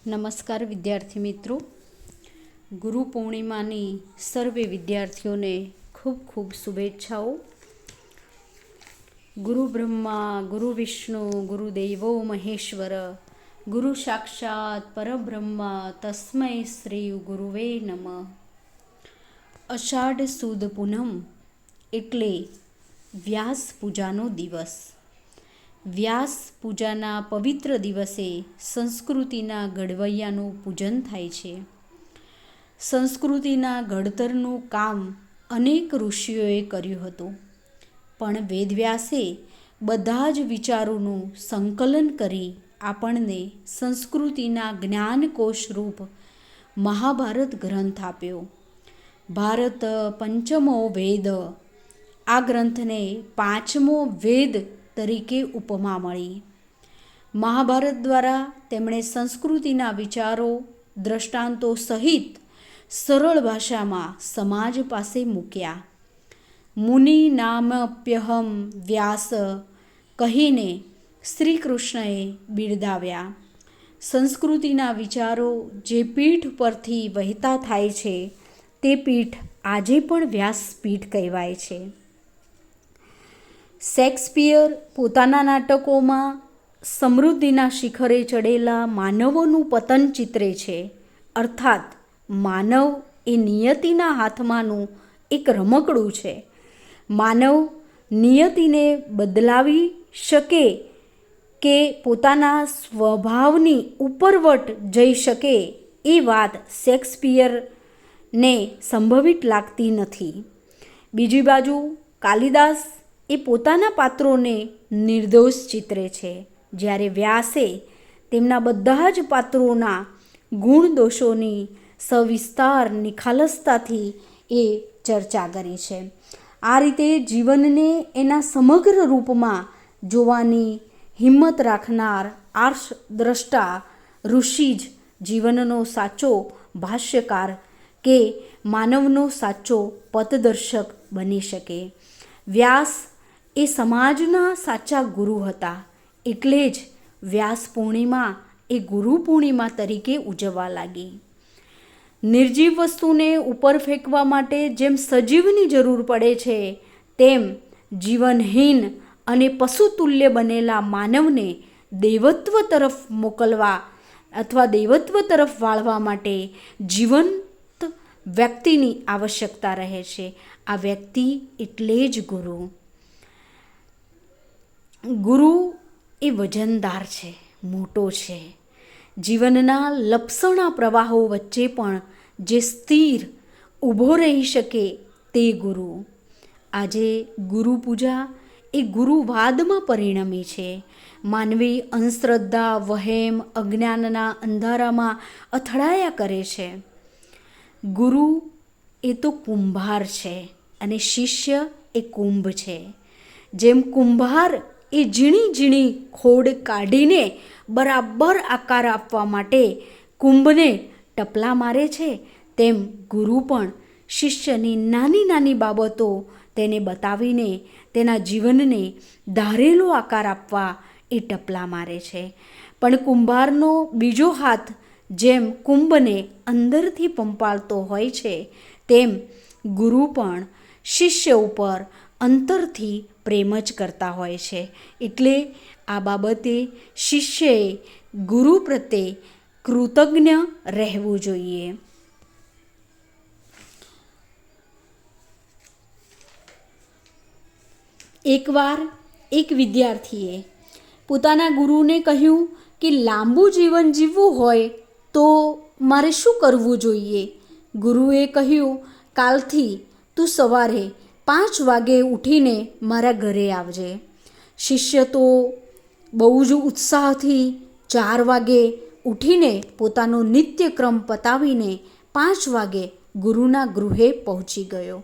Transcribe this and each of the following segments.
નમસ્કાર વિદ્યાર્થી મિત્રો, ગુરુ પૂર્ણિમાની સર્વે વિદ્યાર્થીઓને ખૂબ ખૂબ શુભેચ્છાઓ. ગુરુ બ્રહ્મા ગુરુ વિષ્ણુ ગુરુદેવો મહેશ્વર, ગુરુ સાક્ષાત પરબ્રહ્મા તસ્મૈ શ્રી ગુરુવે નમઃ. અષાઢ સુદ પૂનમ એટલે વ્યાસ પૂજાનો દિવસ. વ્યાસ પૂજાના પવિત્ર દિવસે સંસ્કૃતિના ઘડવૈયાનું પૂજન થાય છે. સંસ્કૃતિના ઘડતરનું કામ અનેક ઋષિઓએ કર્યું હતું, પણ વેદવ્યાસે બધા જ વિચારોનું સંકલન કરી આપણને સંસ્કૃતિના જ્ઞાનકોશ રૂપ મહાભારત ગ્રંથ આપ્યો. ભારત પંચમો વેદ. આ ગ્રંથને પાંચમો વેદ તરીકે ઉપમા મળી. મહાભારત દ્વારા તેમણે સંસ્કૃતિના વિચારો દ્રષ્ટાંતો સહિત સરળ ભાષામાં સમાજ પાસે મૂક્યા. મુનિ નામપ્યહમ વ્યાસ કહીને શ્રી કૃષ્ણએ બિરદાવ્યા. સંસ્કૃતિના વિચારો જે પીઠ પરથી વહેતા થાય છે તે પીઠ આજે પણ વ્યાસપીઠ કહેવાય છે. શેક્સપિયર પોતાના નાટકોમાં સમૃદ્ધિના શિખરે ચડેલા માનવોનું પતન ચિત્રે છે. અર્થાત માનવ એ નિયતિના હાથમાંનું એક રમકડું છે. માનવ નિયતિને બદલાવી શકે કે પોતાના સ્વભાવની ઉપરવટ જઈ શકે એ વાત શેક્સપિયરને સંભવિત લાગતી નથી. બીજી બાજુ કાલિદાસ એ પોતાના પાત્રોને નિર્દોષ ચિત્રે છે, જ્યારે વ્યાસે તેમના બધા જ પાત્રોના ગુણ દોષોની સવિસ્તાર નિખાલસતાથી એ ચર્ચા કરી છે. આ રીતે જીવનને એના સમગ્ર રૂપમાં જોવાની હિંમત રાખનાર આર્ષદ્રષ્ટા ઋષિ જ જીવનનો સાચો ભાષ્યકાર કે માનવનો સાચો પથદર્શક બની શકે. વ્યાસ એ સમાજના સાચા ગુરુ હતા, એટલે જ વ્યાસ પૂર્ણિમા એ ગુરુ પૂર્ણિમા તરીકે ઉજવવા લાગી. નિર્જીવ વસ્તુને ઉપર ફેંકવા માટે જેમ સજીવની જરૂર પડે છે, તેમ જીવનહીન અને પશુતુલ્ય બનેલા માનવને દૈવત્વ તરફ મોકલવા અથવા દૈવત્વ તરફ વાળવા માટે જીવંત વ્યક્તિની આવશ્યકતા રહે છે. આ વ્યક્તિ એટલે જ ગુરુ. ગુરુ એ વજનદાર છે, મોટો છે. જીવનના લપસણા પ્રવાહો વચ્ચે પણ જે સ્થિર ઊભો રહી શકે તે ગુરુ. આજે ગુરુ પૂજા એ ગુરુવાદમાં પરિણમી છે. માનવી અંધશ્રદ્ધા, વહેમ, અજ્ઞાનના અંધારામાં અથડાયા કરે છે. ગુરુ એ તો કુંભાર છે અને શિષ્ય એ કુંભ છે. જેમ કુંભાર એ ઝીણી ઝીણી ખોડ કાઢીને બરાબર આકાર આપવા માટે કુંભને ટપલા મારે છે, તેમ ગુરુ પણ શિષ્યની નાની નાની બાબતો તેને બતાવીને તેના જીવનને ધારેલો આકાર આપવા એ ટપલા મારે છે. પણ કુંભારનો બીજો હાથ જેમ કુંભને અંદરથી પંપાળતો હોય છે, તેમ ગુરુ પણ શિષ્ય ઉપર અંતરથી પ્રેમ જ કરતા હોય છે. એટલે આ બાબતે શિષ્યએ ગુરુ પ્રત્યે કૃતજ્ઞ રહેવું જોઈએ. એકવાર એક વિદ્યાર્થીએ પોતાના ગુરુને કહ્યું કે લાંબુ જીવન જીવવું હોય તો મારે શું કરવું જોઈએ. ગુરુએ કહ્યું, કાલથી તું સવારે 5 વાગે ઉઠીને મારા ઘરે આવજે. શિષ્ય તો બહુ જ ઉત્સાહથી 4 વાગે ઉઠીને પોતાનો નિત્યક્રમ પતાવીને 5 વાગે ગુરુના ગૃહે પહોંચી ગયો.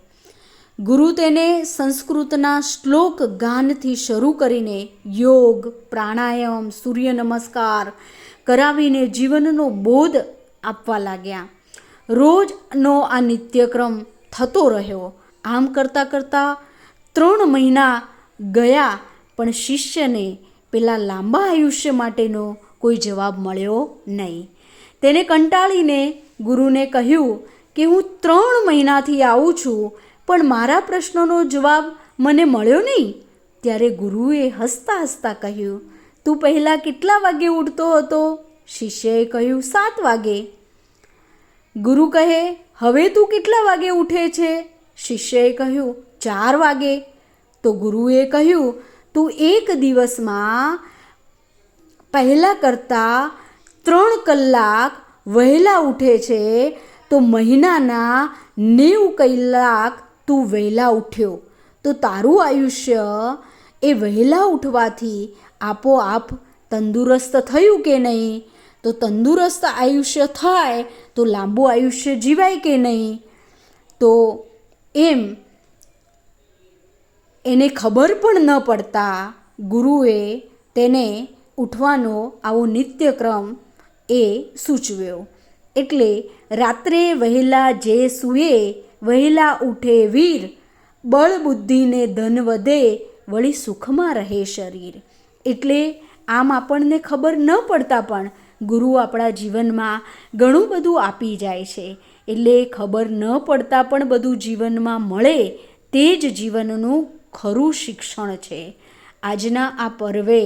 ગુરુ તેને સંસ્કૃતના શ્લોક ગાનથી શરૂ કરીને યોગ, પ્રાણાયામ, સૂર્ય નમસ્કાર કરાવીને જીવનનો બોધ આપવા લાગ્યા. રોજનો આ નિત્યક્રમ થતો રહ્યો. આમ કરતાં કરતાં 3 મહિના ગયા, પણ શિષ્યને પેલા લાંબા આયુષ્ય માટેનો કોઈ જવાબ મળ્યો નહીં. તેને કંટાળીને ગુરુને કહ્યું કે હું 3 મહિનાથી આવું છું, પણ મારા પ્રશ્નોનો જવાબ મને મળ્યો નહીં. ત્યારે ગુરુએ હસતા હસતા કહ્યું, તું પહેલાં કેટલા વાગે ઉઠતો હતો? શિષ્યએ કહ્યું, 7 વાગે. ગુરુ કહે, હવે તું કેટલા વાગે ઉઠે છે? શિષ્યએ કહ્યું, 4 વાગે. તો ગુરુએ કહ્યું, તું એક દિવસમાં પહેલાં કરતાં 3 કલાક વહેલા ઉઠે છે, તો મહિનાના 90 કલાક તું વહેલા ઉઠ્યો, તો તારું આયુષ્ય એ વહેલા ઉઠવાથી આપોઆપ તંદુરસ્ત થયું કે નહીં? તો તંદુરસ્ત આયુષ્ય થાય તો લાંબુ આયુષ્ય જીવાય કે નહીં? તો એમ એને ખબર પણ ન પડતા ગુરુએ તેને ઉઠવાનો આવો નિત્યક્રમ એ સૂચવ્યો. એટલે રાત્રે વહેલા જે સૂએ વહેલા ઉઠે વીર, બળ બુદ્ધિને ધન વધે વળી સુખમાં રહે શરીર. એટલે આમ આપણને ખબર ન પડતા પણ ગુરુ આપણા જીવનમાં ઘણું બધું આપી જાય છે. એટલે ખબર ન પડતા પણ બધું જીવનમાં મળે તે જ જીવનનું ખરું શિક્ષણ છે. આજના આ પર્વે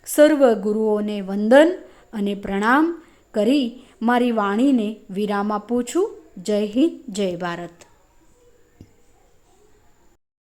સર્વ ગુરુઓને વંદન અને પ્રણામ કરી મારી વાણીને વિરામ આપું છું. જય હિન્દ, જય ભારત.